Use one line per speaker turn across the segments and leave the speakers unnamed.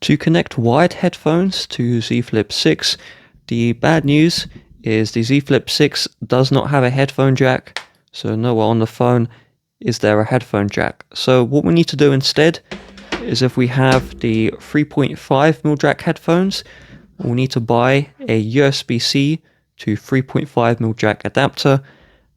To connect wired headphones to Z Flip 6, the bad news is the Z Flip 6 does not have a headphone jack, so nowhere on the phone is there a headphone jack. So what we need to do instead is, if we have the 3.5mm jack headphones, we'll need to buy a USB-C to 3.5mm jack adapter.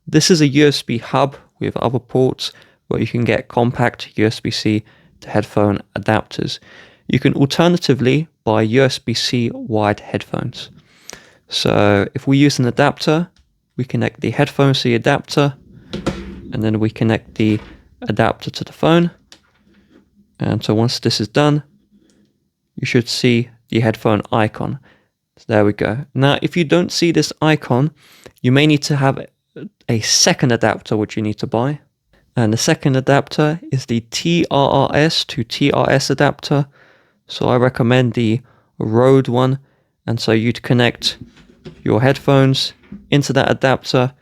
This is a USB hub with other ports where you can get compact USB-C to headphone adapters. You can alternatively buy USB-C wired headphones. So if we use an adapter, we connect the headphones to the adapter, and then we connect the adapter to the phone. And so once this is done, you should see the headphone icon. So there we go. Now, if you don't see this icon, you may need to have a second adapter which you need to buy. And the second adapter is the TRRS to TRS adapter. So I recommend the Rode one. And so you'd connect your headphones into that adapter.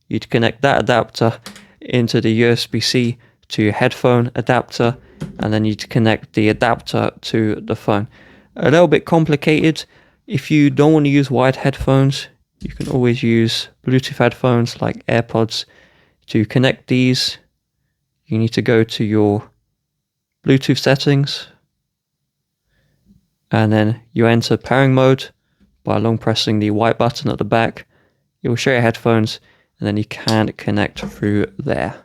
You'd connect that adapter into the USB-C to your headphone adapter. And then you'd connect the adapter to the phone. A little bit complicated. If you don't want to use wired headphones, you can always use Bluetooth headphones like AirPods. To connect these, you need to go to your Bluetooth settings, and then you enter pairing mode by long pressing the white button at the back. It will show your headphones, and then you can connect through there.